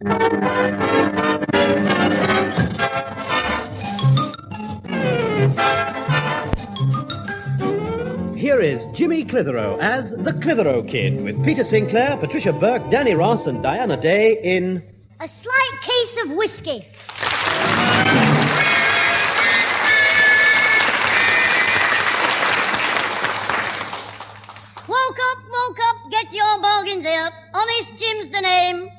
Here is Jimmy Clitheroe as the Clitheroe Kid with Peter Sinclair, Patricia Burke, Danny Ross and Diana Day in... A Slight Case of Whiskey. Woke up, get your bargains out. Honest Jim's the name.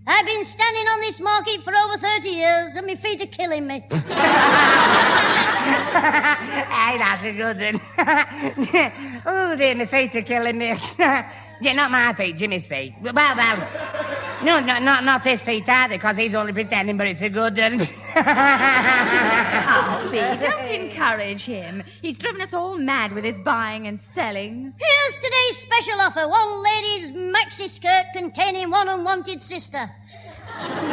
I've been standing on this market for over 30 years and my feet are killing me. Aye, that's a good one. Oh, dear, my feet are killing me. Yeah, not my feet, Jimmy's feet. Well, no, not his feet either, because he's only pretending, but it's a good one. Alfie, don't encourage him. He's driven us all mad with his buying and selling. Here's today's special offer. One lady's maxi skirt containing one unwanted sister.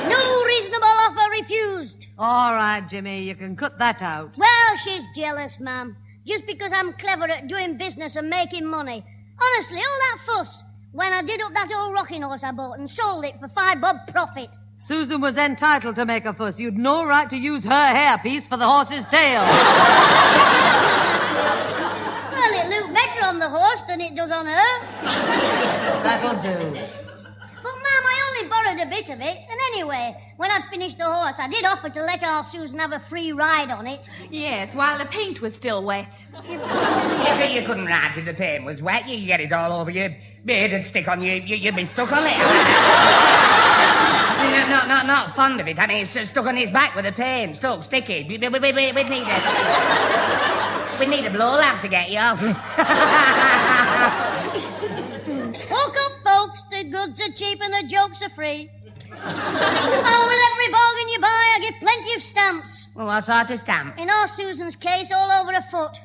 No reasonable offer refused. All right, Jimmy, you can cut that out. Well, she's jealous, ma'am. Just because I'm clever at doing business and making money. Honestly, all that fuss when I did up that old rocking horse I bought and sold it for $5 bob profit. Susan was entitled to make a fuss. You'd no right to use her hairpiece for the horse's tail. Well, it looked better on the horse than it does on her. That'll do. But, ma'am, I only borrowed a bit of it. And anyway, when I'd finished the horse, I did offer to let our Susan have a free ride on it. Yes, while the paint was still wet. You couldn't ride if the paint was wet. You get it all over your beard and stick on you. You'd be stuck on it. Not fond of it. I mean, it's stuck on his back with the paint. Sticky. We'd need a blow lamp to get you off. Woke up, folks. The goods are cheap and the jokes are free. Oh, with every bargain you buy, I give plenty of stamps. Well, what sort of stamp? In our Susan's case, all over a foot.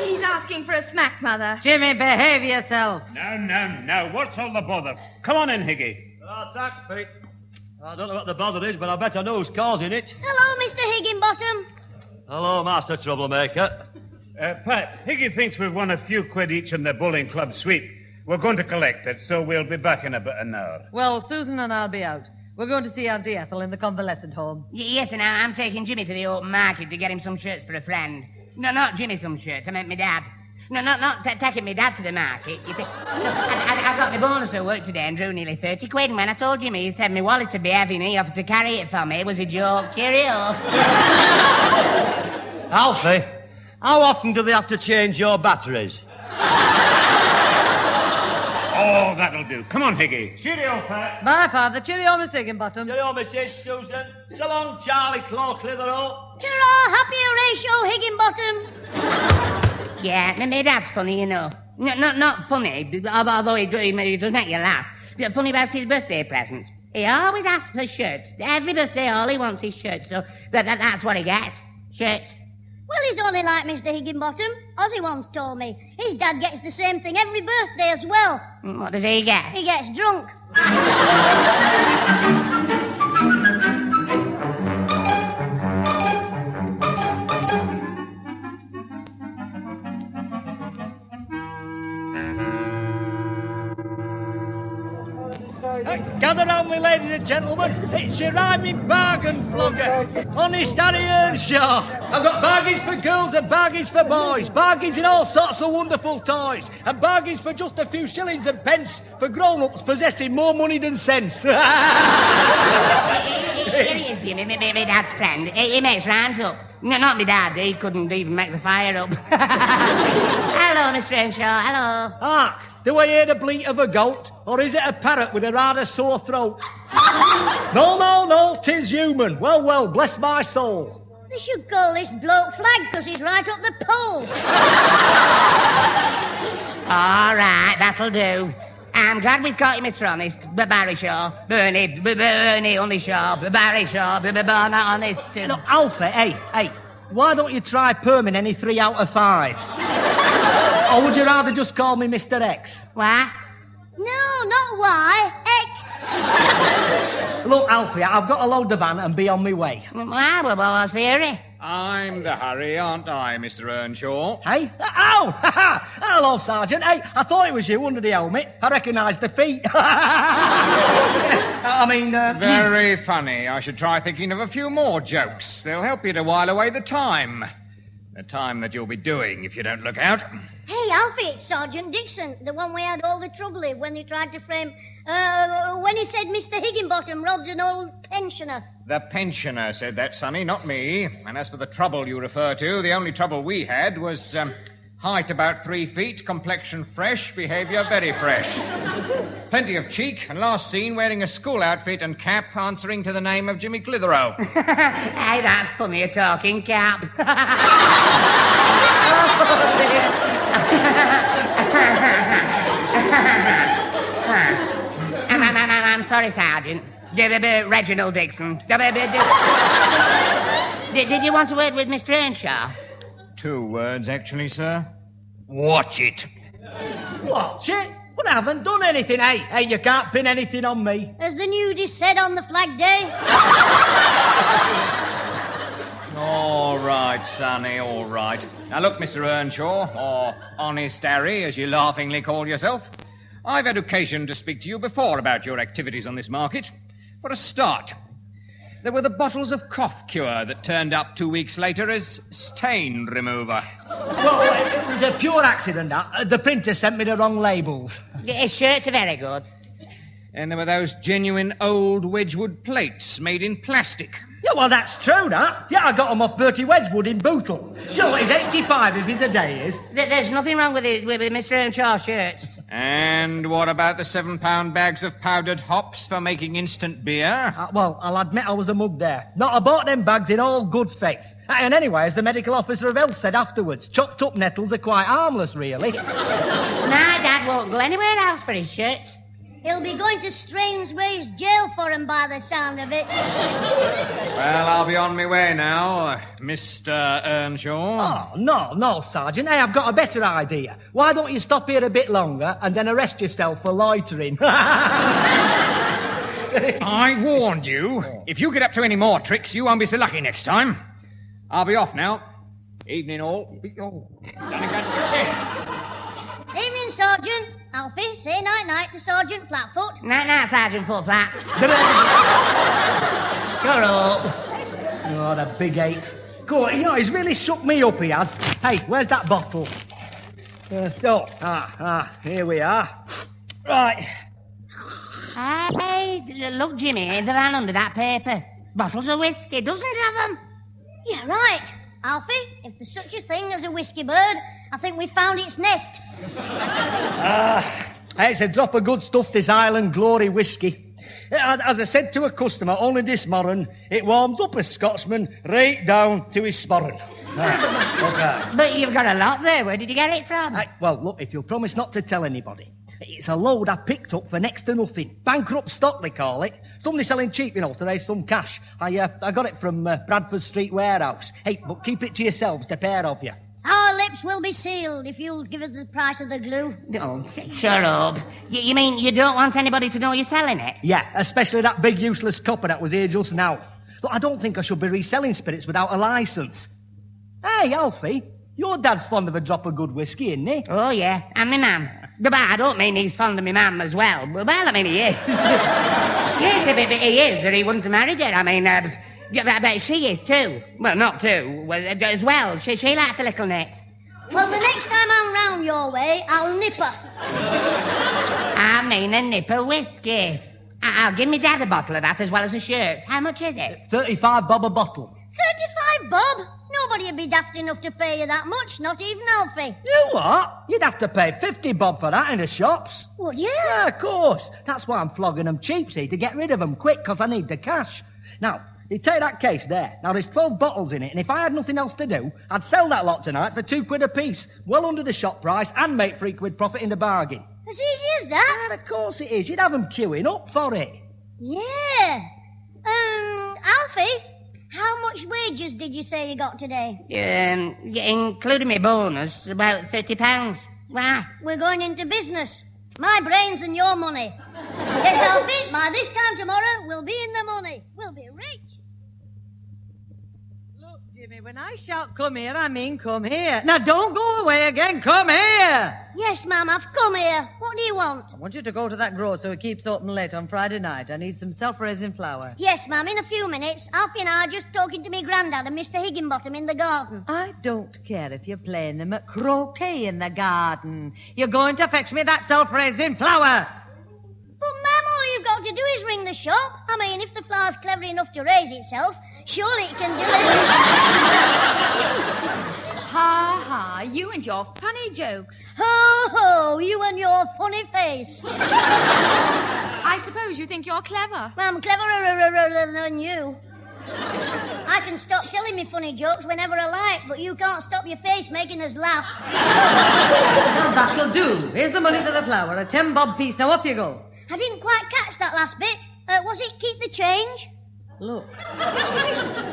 He's asking for a smack, Mother. Jimmy, behave yourself. No. What's all the bother? Come on in, Higgy. Oh, thanks, Pete. I don't know what the bother is, but I bet I know who's causing it. Hello, Mr. Higginbottom. Hello, Master Troublemaker. Pat, Higgy thinks we've won a few quid each in the bowling club sweep. We're going to collect it, so we'll be back in about an hour. Well, Susan and I'll be out. We're going to see Auntie Ethel in the convalescent home. Yes, and I'm taking Jimmy to the open market to get him some shirts for a friend. No, not Jimmy some shirts. I meant my dad. No, not taking my dad to the market. You think? Look, I got my bonus at work today and drew nearly 30 quid. And when I told Jimmy, he said my wallet would be heavy and he offered to carry it for me. It was a joke. Cheerio. Alfie, how often do they have to change your batteries? Oh, that'll do. Come on, Higgy. Cheerio, Pat. Bye, Father. Cheerio, Mr. Higginbottom. Cheerio, Mrs. Susan. So long, Charlie Clitheroe. Ta-ra, happy Horatio Higginbottom. Yeah, my dad's funny, you know. Not funny, although he does make you laugh. But funny about his birthday presents. He always asks for shirts. Every birthday, all he wants is shirts. So that's what he gets. Shirts. Well, he's only like Mr. Higginbottom. Ozzy once told me. His dad gets the same thing every birthday as well. What does he get? He gets drunk. Gather round me, ladies and gentlemen. It's your rhyming bargain flogger, Honest Harry Earnshaw. I've got bargains for girls and bargains for boys, bargains in all sorts of wonderful toys, and bargains for just a few shillings and pence for grown-ups possessing more money than sense. Here he is, Jimmy, my dad's friend. He makes rhymes up. No, not my dad. He couldn't even make the fire up. Hello, Mr. Earnshaw. Hello. Hark, do I hear the bleat of a goat, or is it a parrot with a rather sore throat? No, 'tis human. Well, bless my soul. They should call this bloke Flag because he's right up the pole. All right, that'll do. I'm glad we've caught you, Mr. Honest. Barry Shaw. Bernie, Honey Shaw. Barry Shaw. Barney Honest. Look, Alfie, hey, why don't you try perming any 3 out of 5? Or would you rather just call me Mr. X? What? No, not Y, X. Look, Alfie, I've got to load the van and be on my way. Well, what's the hurry? I'm the hurry, aren't I, Mr. Earnshaw? Hey? Ow! Hello, Sergeant. Hey, I thought it was you under the helmet. I recognised the feet. I mean... Very funny. I should try thinking of a few more jokes. They'll help you to while away the time. The time that you'll be doing if you don't look out. Hey, Alfie, it's Sergeant Dixon, the one we had all the trouble with when they tried to frame... when he said Mr. Higginbottom robbed an old pensioner. The pensioner said that, Sonny, not me. And as for the trouble you refer to, the only trouble we had was height about 3 feet, complexion fresh, behaviour very fresh. Plenty of cheek, and last seen wearing a school outfit and cap answering to the name of Jimmy Clitheroe. Hey, that's funny, a talking cap. I'm sorry, Sergeant. Reginald Dixon. Did you want to word with Mr. Earnshaw? 2 words, actually, sir. Watch it. What, shit? But I haven't done anything, hey? Hey, you can't pin anything on me. As the nudist said on the Flag Day. All right, Sonny, all right. Now, look, Mr. Earnshaw, or Honest Harry, as you laughingly call yourself, I've had occasion to speak to you before about your activities on this market. For a start, there were the bottles of cough cure that turned up 2 weeks later as stain remover. Well, it was a pure accident, that. The printer sent me the wrong labels. His shirts are very good. And there were those genuine old Wedgwood plates made in plastic. Yeah, well, that's true, that. Yeah, I got them off Bertie Wedgwood in Bootle. Do you know what, he's 85 if he's a day, is. There's nothing wrong with Mr. Earnshaw's shirts. And what about the 7-pound bags of powdered hops for making instant beer? Well, I'll admit I was a mug there. No, I bought them bags in all good faith. And anyway, as the medical officer of health said afterwards, chopped up nettles are quite harmless, really. My dad won't go anywhere else for his shirts. He'll be going to Strangeways jail for him by the sound of it. Well, I'll be on my way now, Mr. Earnshaw. Oh, no, Sergeant. Hey, I've got a better idea. Why don't you stop here a bit longer and then arrest yourself for loitering? I warned you. If you get up to any more tricks, you won't be so lucky next time. I'll be off now. Evening all. Evening, Sergeant. Alfie, say night-night to Sergeant Flatfoot. Night-night, Sergeant Footflat. Shut up. Oh, the big ape. Go on, you know, he's really shook me up, he has. Hey, where's that bottle? Here we are. Right. Hey, look, Jimmy, in the van under that paper. Bottles of whiskey, dozens of them. Yeah, right. Alfie, if there's such a thing as a whiskey bird, I think we found its nest. Hey, it's a drop of good stuff, this Island Glory whiskey. As I said to a customer only this morning, it warms up a Scotsman right down to his sporran. Okay. But you've got a lot there. Where did you get it from? Well, look, if you'll promise not to tell anybody. It's a load I picked up for next to nothing. Bankrupt stock, they call it. Somebody selling cheap, you know, to raise some cash. I got it from Bradford Street Warehouse. Hey, but keep it to yourselves, the pair of you. Our lips will be sealed if you'll give us the price of the glue. Oh, shut up. You mean you don't want anybody to know you're selling it? Yeah, especially that big useless copper that was here just now. Look, I don't think I should be reselling spirits without a licence. Hey, Alfie, your dad's fond of a drop of good whiskey, isn't he? Oh, yeah, and my mum. But I don't mean he's fond of my mum as well. Well, I mean, he is. Yes, but he is, or he wouldn't have married her. I mean, but she is too. Well, not too. Well, as well. She likes a little nip. Well, the next time I'm round your way, I'll nip her. I mean a nip of whiskey. I'll give me Dad a bottle of that as well as a shirt. How much is it? 35 bob a bottle. 35 bob? Nobody'd be daft enough to pay you that much, not even Alfie. You what? You'd have to pay 50 bob for that in the shops. Would you? Yeah, of course. That's why I'm flogging them cheap, see, to get rid of them quick, because I need the cash. Now, you take that case there. Now, there's 12 bottles in it, and if I had nothing else to do, I'd sell that lot tonight for £2 a piece, well under the shop price, and make £3 profit in the bargain. As easy as that? And of course it is. You'd have them queuing up for it. Yeah. Alfie, how much wages did you say you got today? Including my bonus, about £30. Why? We're going into business. My brains and your money. Yes, Alfie, by this time tomorrow, we'll be in the Jimmy, when I shout come here, I mean come here. Now, don't go away again. Come here. Yes, Mum, I've come here. What do you want? I want you to go to that grocer who keeps open late on Friday night. I need some self-raising flour. Yes, Mum, in a few minutes. Alfie and I are just talking to me granddad and Mr. Higginbottom in the garden. I don't care if you're playing them at croquet in the garden. You're going to fetch me that self-raising flour. But, Mum, all you've got to do is ring the shop. I mean, if the flour's clever enough to raise itself, surely it can deliver it. Ha ha, you and your funny jokes. Ho ho, you and your funny face. I suppose you think you're clever. Well, I'm cleverer than you. I can stop telling me funny jokes whenever I like, but you can't stop your face making us laugh. Well, that'll do. Here's the money for the flour, a 10-bob piece. Now, off you go. I didn't quite catch that last bit. Was it keep the change? Look.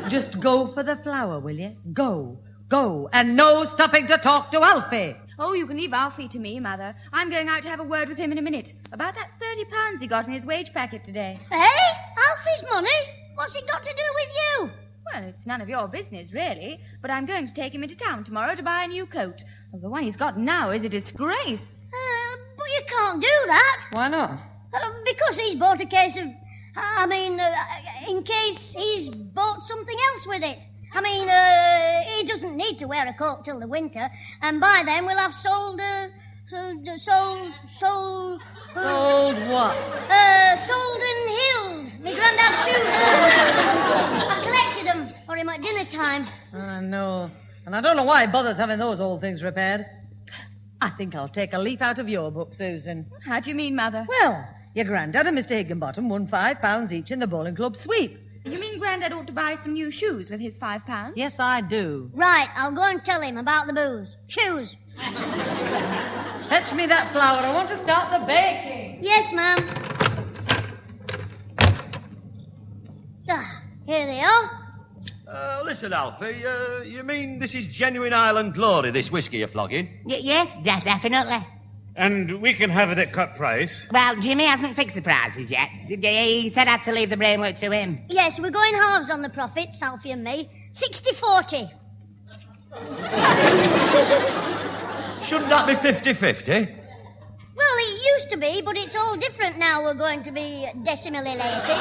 Just go for the flour, will you? Go. Go. And no stopping to talk to Alfie. Oh, you can leave Alfie to me, Mother. I'm going out to have a word with him in a minute about that £30 he got in his wage packet today. Hey? Alfie's money? What's it got to do with you? Well, it's none of your business, really, but I'm going to take him into town tomorrow to buy a new coat. Well, the one he's got now is a disgrace. But you can't do that. Why not? Because he's bought a case of... in case he's bought something else with it. I mean, he doesn't need to wear a coat till the winter, and by then we'll have sold... Sold what? Sold and healed me granddad's shoes. I collected them for him at dinner time. I know. And I don't know why he bothers having those old things repaired. I think I'll take a leaf out of your book, Susan. How do you mean, Mother? Well, your granddad and Mr. Higginbottom won £5 each in the bowling club sweep. You mean Grandad ought to buy some new shoes with his £5? Yes, I do. Right, I'll go and tell him about the booze. Shoes. Fetch me that flour. I want to start the baking. Yes, ma'am. Here they are. Listen, Alfie, you mean this is genuine Island glory, this whiskey you're flogging? Yes, definitely. And we can have it at cut price. Well, Jimmy hasn't fixed the prices yet. He said I had to leave the brainwork to him. Yes, we're going halves on the profits, Alfie and me. 60-40. Shouldn't that be 50-50? Well, it used to be, but it's all different now. We're going to be decimally-lated.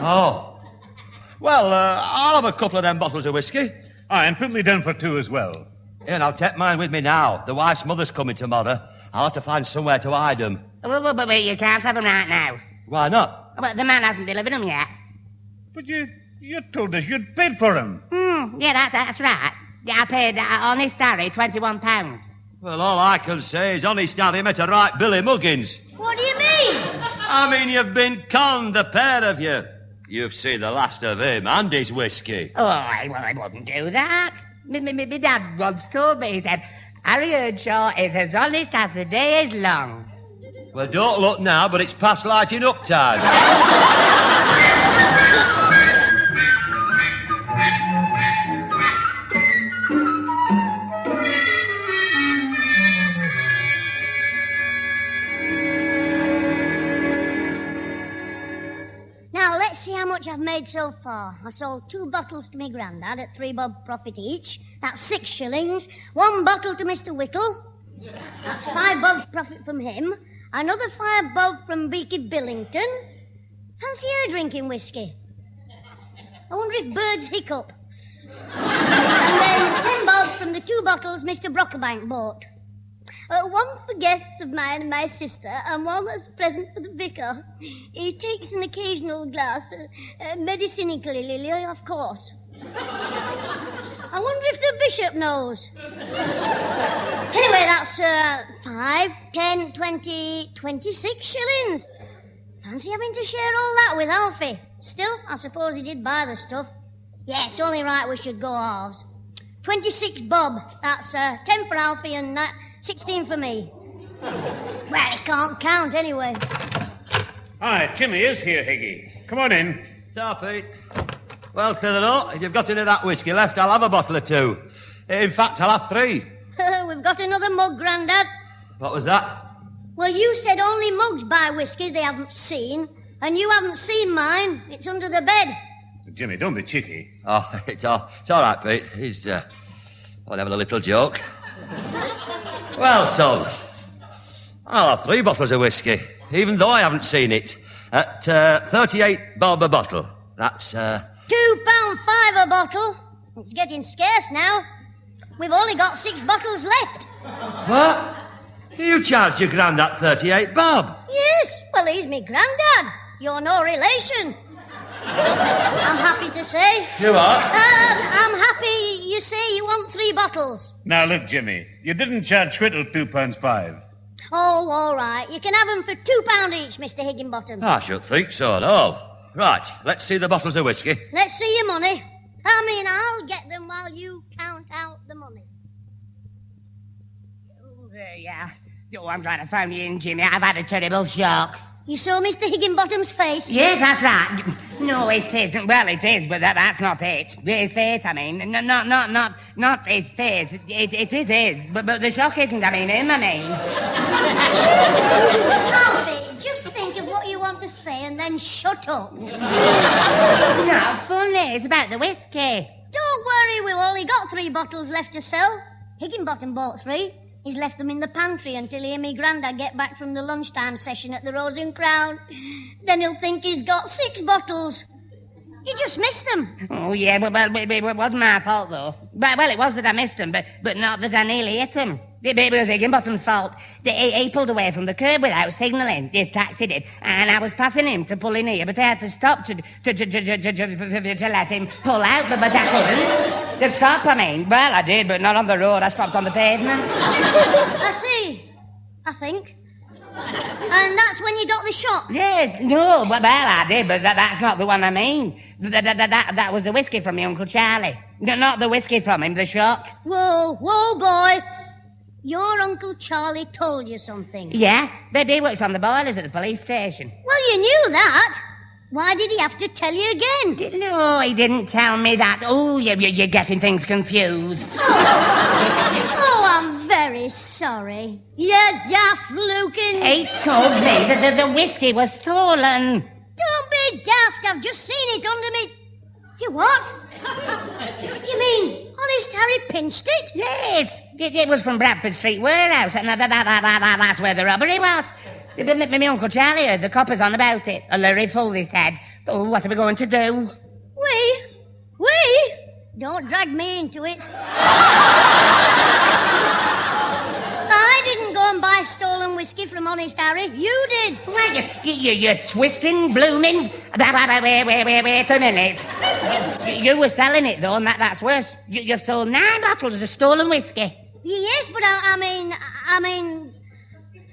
Oh. Well, I'll have a couple of them bottles of whiskey. Aye, and put me down for 2 as well. And I'll take mine with me now. The wife's mother's coming tomorrow. I'll have to find somewhere to hide them. But you can't have them right now. Why not? Well, the man hasn't delivered them yet. But you told us you'd paid for them. Yeah, that's right. Yeah, I paid Honest Harry £21. Well, all I can say is Honest Harry met a right Billy Muggins. What do you mean? I mean, you've been conned, the pair of you. You've seen the last of him and his whiskey. Oh, I wouldn't do that. My dad once told me, he said, Harry Earnshaw is as honest as the day is long. Well, don't look now, but it's past lighting up time. Now, let's see how much I've made so far. I sold 2 bottles to me granddad at 3 bob profit each. That's 6 shillings. 1 bottle to Mr. Whittle. That's 5 bob profit from him. Another 5 bob from Beaky Billington. Fancy her drinking whiskey. I wonder if birds hiccup. And then 10 bob from the 2 bottles Mr. Brocklebank bought. 1 for guests of mine and my sister, and 1 as a present for the vicar. He takes an occasional glass, medicinically, of course. I wonder if the bishop knows. Anyway, that's 5, 10, 20, 26 shillings. Fancy having to share all that with Alfie. Still, I suppose he did buy the stuff. Yeah, it's only right we should go halves. 26 bob. That's 10 for Alfie and 16 for me. Well, he can't count anyway. Aye, Jimmy is here, Higgy. Come on in. Pete. Well, Clitheroe, if you've got any of that whiskey left, I'll have a bottle or 2. In fact, I'll have 3. We've got another mug, Grandad. What was that? Well, you said only mugs buy whiskey they haven't seen, and you haven't seen mine. It's under the bed. Jimmy, don't be cheeky. Oh, it's all right, Pete. He's having a little joke. Well, son, I'll have 3 bottles of whiskey, even though I haven't seen it, at 38 bob a bottle. That's, £2.5 a bottle. It's getting scarce now. We've only got 6 bottles left. What? You charged your grandad 38 bob? Yes, well, he's me granddad. You're no relation. I'm happy to say. You are? I'm happy you say you want 3 bottles. Now, look, Jimmy, you didn't charge Whittle £2.5. Oh, all right. You can have them for £2 each, Mr. Higginbottom. I should think so, no. Right, let's see the bottles of whiskey. Let's see your money. I mean, I'll get them while you count out the money. Yeah. Oh, I'm trying to phone you in, Jimmy. I've had a terrible shock. You saw Mr. Higginbottom's face? Yes, that's right. No, it isn't. Well, it is, but that's not it. His face, I mean. Not his face. It is his. But the shock isn't, I mean, him, I mean. Alfie, just think of what you want to say and then shut up. Not funny. It's about the whiskey. Don't worry, we've only got 3 bottles left to sell. Higginbottom bought 3. He's left them in the pantry until he and me grandad get back from the lunchtime session at the Rose and Crown. Then he'll think he's got 6 bottles. You just missed them. Oh, yeah, well, it wasn't my fault, though. Well, it was that I missed them, but not that I nearly hit them. It was Higginbottom's fault. He pulled away from the curb without signalling. His taxi did. And I was passing him to pull in here, but I had to stop to let him pull out, but I couldn't. To stop, I mean. Well, I did, but not on the road. I stopped on the pavement. I see. I think. And that's when you got the shock? Yes, no, well, I did, but that's not the one I mean. That was the whiskey from my Uncle Charlie. No, not the whiskey from him, the shock. Whoa, boy. Your Uncle Charlie told you something. Yeah, he works on the boilers at the police station. Well, you knew that. Why did he have to tell you again? No, he didn't tell me that. Oh, you're getting things confused. Oh, I'm very sorry. You daft looking... He told me that the whiskey was stolen. Don't be daft. I've just seen it under me... You what? You mean Honest Harry pinched it? Yes, it was from Bradford Street Warehouse, and that's where the robbery was. My Uncle Charlie heard the coppers on about it. A lorry full, he said. Oh, what are we going to do? We? Don't drag me into it. I didn't go and buy stolen whiskey from Honest Harry. You did. Well, you're twisting, blooming. Wait a minute. You were selling it, though, and that's worse. You sold 9 bottles of stolen whiskey. Yes, but I mean...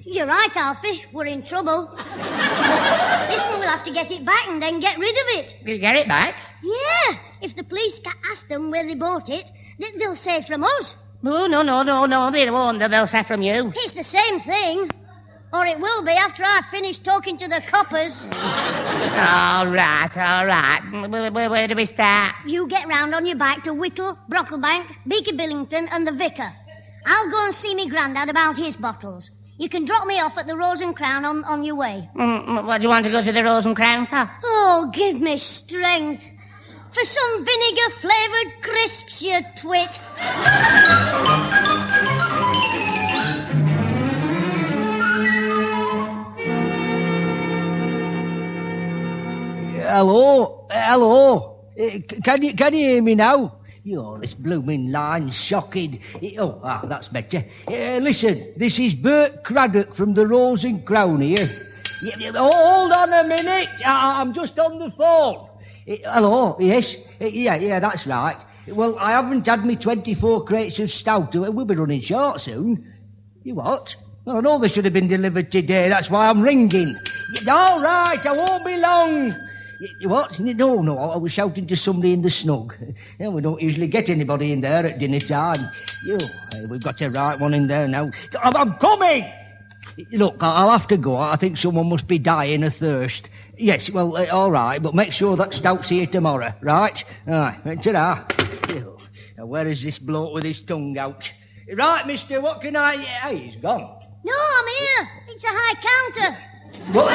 You're right, Alfie. We're in trouble. Listen, we'll have to get it back and then get rid of it. You get it back? Yeah. If the police ask them where they bought it, they'll say from us. No, they won't. They'll say from you. It's the same thing. Or it will be after I've finished talking to the coppers. All right. Where do we start? You get round on your bike to Whittle, Brocklebank, Beaker Billington and the Vicar. I'll go and see me grandad about his bottles. You can drop me off at the Rose and Crown on your way. What do you want to go to the Rose and Crown for? Oh, give me strength. For some vinegar-flavoured crisps, you twit. Hello. Can you hear me now? This blooming line's shocking. That's better. Listen, this is Bert Craddock from the Rose and Crown here. Hold on a minute. I'm just on the phone. Hello, yes? Yeah, that's right. Well, I haven't had me 24 crates of stout. We'll be running short soon. You what? Well, I know they should have been delivered today. That's why I'm ringing. All right, I won't be long. What? No, I was shouting to somebody in the snug. We don't usually get anybody in there at dinner time. We've got the right one in there now. I'm coming! Look, I'll have to go. I think someone must be dying of thirst. Yes, well, all right, but make sure that stout's here tomorrow, right? Right, ta-da. Where is this bloke with his tongue out? Right, mister, what can I... Hey, he's gone. No, I'm here. It's a high counter. What?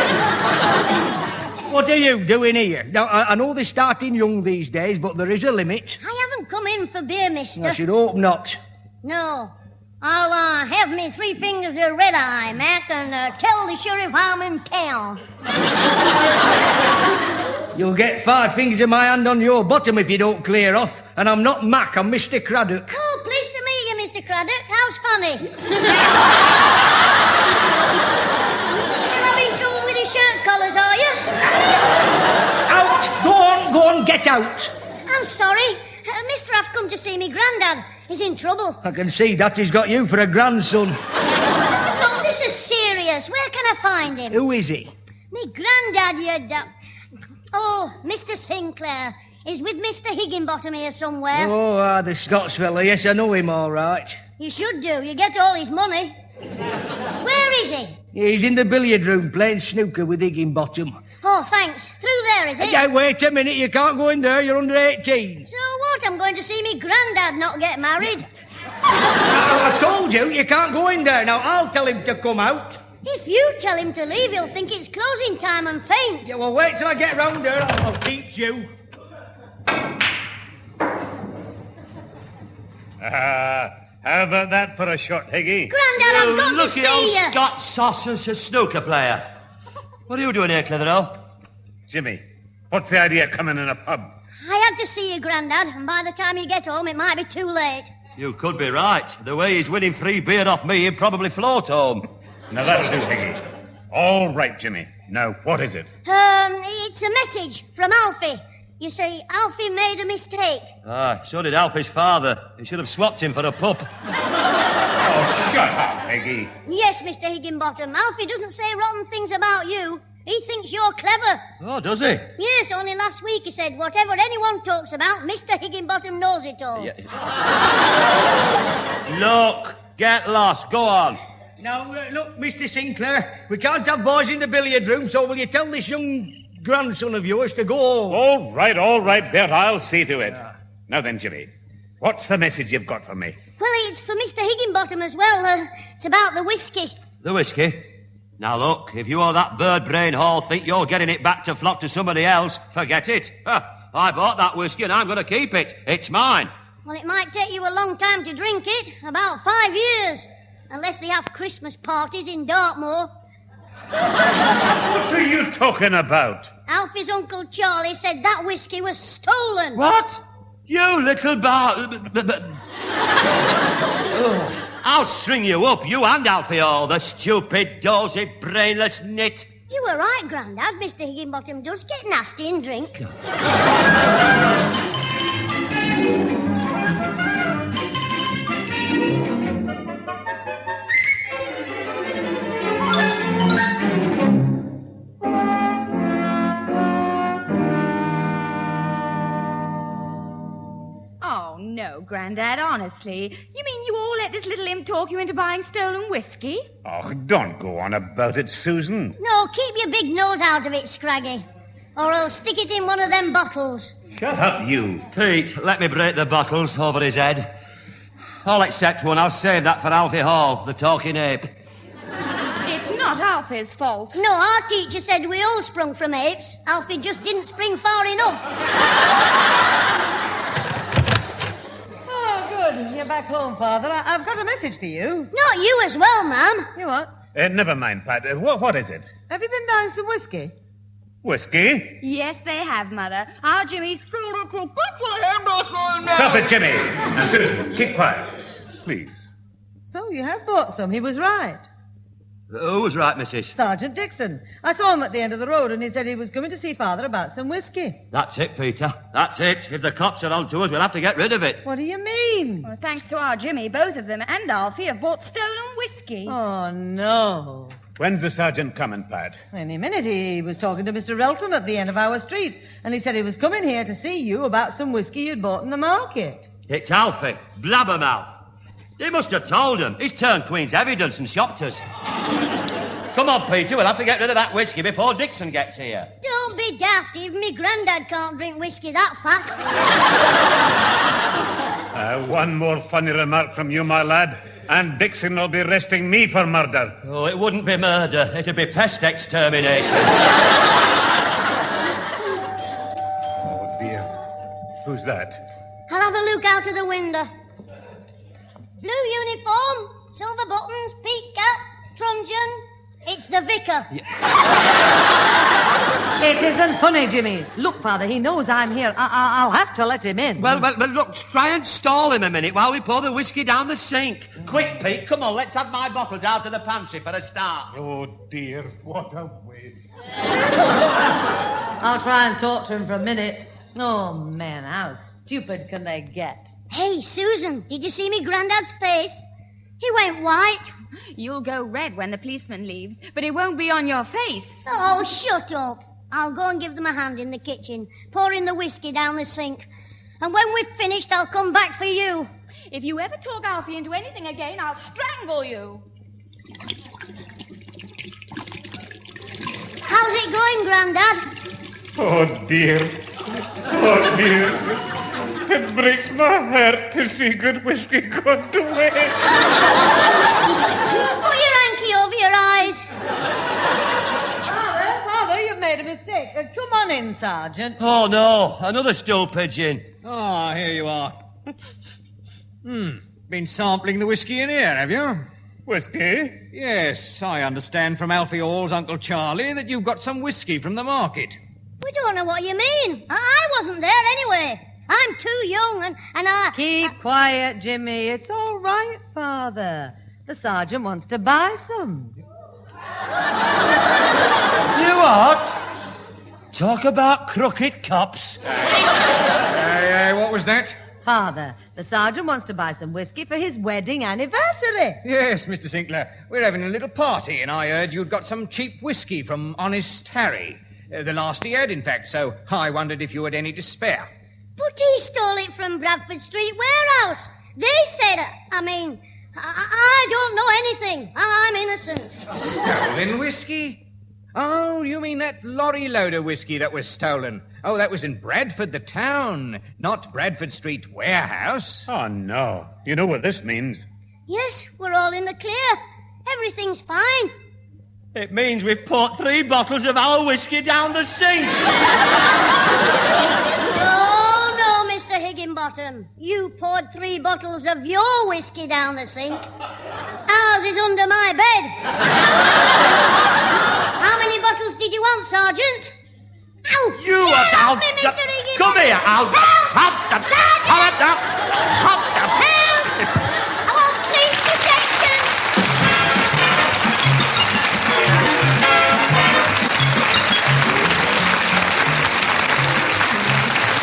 What are you doing here? Now, I know they're starting young these days, but there is a limit. I haven't come in for beer, mister. I should hope not. No. I'll have me 3 fingers of red-eye, Mac, and tell the sheriff I'm in town. You'll get 5 fingers of my hand on your bottom if you don't clear off. And I'm not Mac, I'm Mr. Craddock. Oh, pleased to meet you, Mr. Craddock. How's funny? Still having trouble with your shirt collars, are you? Out! Go on, get out. I'm sorry. Mister, I've come to see me Grandad. He's in trouble. I can see that he's got you for a grandson. No, this is serious. Where can I find him? Who is he? Me Grandad, you Oh, Mr. Sinclair. He's with Mr. Higginbottom here somewhere. Oh, the Scots fella. Yes, I know him all right. You should do. You get all his money. Where is he? He's in the billiard room playing snooker with Higginbottom. Oh, thanks. Through there, is it? Hey, wait a minute. You can't go in there. You're under 18. So what? I'm going to see me Grandad not get married. I told you, you can't go in there. Now, I'll tell him to come out. If you tell him to leave, he'll think it's closing time and faint. Yeah, well, wait till I get round there. I'll teach you. How about that for a shot, Higgy? Grandad, I've got to see you. Look at old Scott Saucer's a snooker player. What are you doing here, Clitheroe? Jimmy, what's the idea of coming in a pub? I had to see you, Grandad, and by the time you get home, it might be too late. You could be right. The way he's winning free beer off me, he'd probably float home. Now, that'll do, Higgy. All right, Jimmy. Now, what is it? It's a message from Alfie. You see, Alfie made a mistake. So did Alfie's father. He should have swapped him for a pup. Oh, shut up, Higgy. Yes, Mr. Higginbottom. Alfie doesn't say rotten things about you. He thinks you're clever. Oh, does he? Yes, only last week he said, whatever anyone talks about, Mr. Higginbottom knows it all. Yeah. Look, get lost. Go on. Now, look, Mr. Sinclair, we can't have boys in the billiard room, so will you tell this young grandson of yours to go home? All right, Bert, I'll see to it. Now then, Jimmy, what's the message you've got for me? Well, it's for Mr. Higginbottom as well. It's about the whiskey. The whiskey? Now, look, if you or that bird-brain hall think you're getting it back to flock to somebody else, forget it. I bought that whiskey and I'm going to keep it. It's mine. Well, it might take you a long time to drink it. About 5 years. Unless they have Christmas parties in Dartmoor. What are you talking about? Alfie's Uncle Charlie said that whiskey was stolen. What? You little I'll string you up, you and Alfie all, the stupid, dozy, brainless nit. You were right, Grandad. Mr. Higginbottom does get nasty in drink. Oh, no, Grandad, honestly. You mean you all let this little imp talk you into buying stolen whiskey? Oh, don't go on about it, Susan. No, keep your big nose out of it, Scraggy. Or I'll stick it in one of them bottles. Shut up, you. Pete, let me break the bottles over his head. All except one. I'll save that for Alfie Hall, the talking ape. It's not Alfie's fault. No, our teacher said we all sprung from apes. Alfie just didn't spring far enough. Oh, good. You're back home, Father. I've got a message for you. Not you as well, ma'am. You what? Never mind, Pat. What is it? Have you been buying some whiskey? Whiskey? Yes, they have, Mother. Our Jimmy's... Stop it, Jimmy. Now, Susan, keep quiet. Please. So you have bought some. He was right. Who was right, Mrs.? Sergeant Dixon. I saw him at the end of the road and he said he was coming to see Father about some whiskey. That's it, Peter. That's it. If the cops are on to us, we'll have to get rid of it. What do you mean? Well, thanks to our Jimmy, both of them and Alfie have bought stolen whiskey. Oh, no. When's the sergeant coming, Pat? Any minute. He was talking to Mr. Relton at the end of our street, and he said he was coming here to see you about some whiskey you'd bought in the market. It's Alfie, blabbermouth. He must have told him. He's turned Queen's evidence and shopped us. Come on, Peter, we'll have to get rid of that whiskey before Dixon gets here. Don't be daft. Even me Grandad can't drink whiskey that fast. One more funny remark from you, my lad, and Dixon will be arresting me for murder. Oh, it wouldn't be murder. It'd be pest extermination. that? I'll have a look out of the window. Blue uniform, silver buttons, peak cap, truncheon. It's the vicar. It isn't funny, Jimmy. Look, Father, he knows I'm here. I'll have to let him in. Well, look, try and stall him a minute while we pour the whiskey down the sink. Quick, Pete, come on, let's have my bottles out of the pantry for a start. Oh, dear, what a waste. I'll try and talk to him for a minute. Oh, man, how stupid can they get? Hey, Susan, did you see me granddad's face? He went white. You'll go red when the policeman leaves, but it won't be on your face. Oh, shut up. I'll go and give them a hand in the kitchen, pouring the whiskey down the sink. And when we've finished, I'll come back for you. If you ever talk Alfie into anything again, I'll strangle you. How's it going, Grandad? Oh, dear. Oh, dear. It breaks my heart to see good whiskey gone to waste. Put your hanky over your eyes. Father, you've made a mistake. Come on in, Sergeant. Oh, no, another stool pigeon. Ah, here you are. Been sampling the whiskey in here, have you? Whiskey? Yes, I understand from Alfie Hall's Uncle Charlie that you've got some whiskey from the market. We don't know what you mean. I wasn't there anyway. I'm too young and I... Keep quiet, Jimmy. It's all right, Father. The sergeant wants to buy some. You what? Talk about crooked cops. What was that? Father, the sergeant wants to buy some whiskey for his wedding anniversary. Yes, Mr. Sinclair. We're having a little party, and I heard you'd got some cheap whiskey from Honest Harry. The last he had, in fact, so I wondered if you had any to spare. But he stole it from Bradford Street warehouse. They said, I don't know anything. I'm innocent. Stolen whiskey? Oh, you mean that lorry load of whiskey that was stolen? Oh, that was in Bradford, the town, not Bradford Street warehouse. Oh, no. You know what this means? Yes, we're all in the clear. Everything's fine. It means we've poured 3 bottles of our whiskey down the sink. Oh, no, Mr. Higginbottom. You poured 3 bottles of your whiskey down the sink. Ours is under my bed. How many bottles did you want, Sergeant? Ow! You are Help me, Mr. Higginbottom! Come here, Al. Help! Sergeant! Help! I want police protection!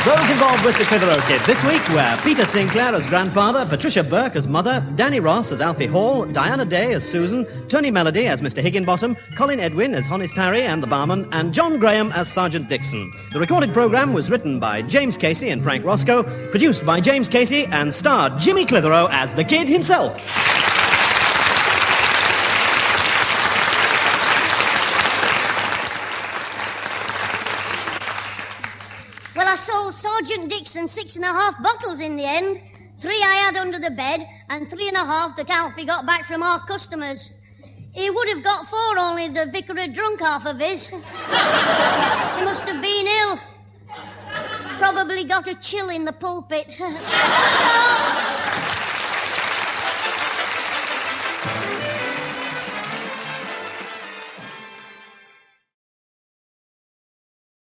Those involved with the Clitheroe Kid this week were Peter Sinclair as grandfather, Patricia Burke as mother, Danny Ross as Alfie Hall, Diana Day as Susan, Tony Melody as Mr. Higginbottom, Colin Edwin as Honest Harry and the barman, and John Graham as Sergeant Dixon. The recorded programme was written by James Casey and Frank Roscoe, produced by James Casey, and starred Jimmy Clitheroe as the Kid himself. Well, I sold Sergeant Dixon 6.5 bottles in the end. 3 I had under the bed, and 3.5 that Alfie got back from our customers. He would have got 4, only the vicar had drunk half of his. He must have been ill. Probably got a chill in the pulpit.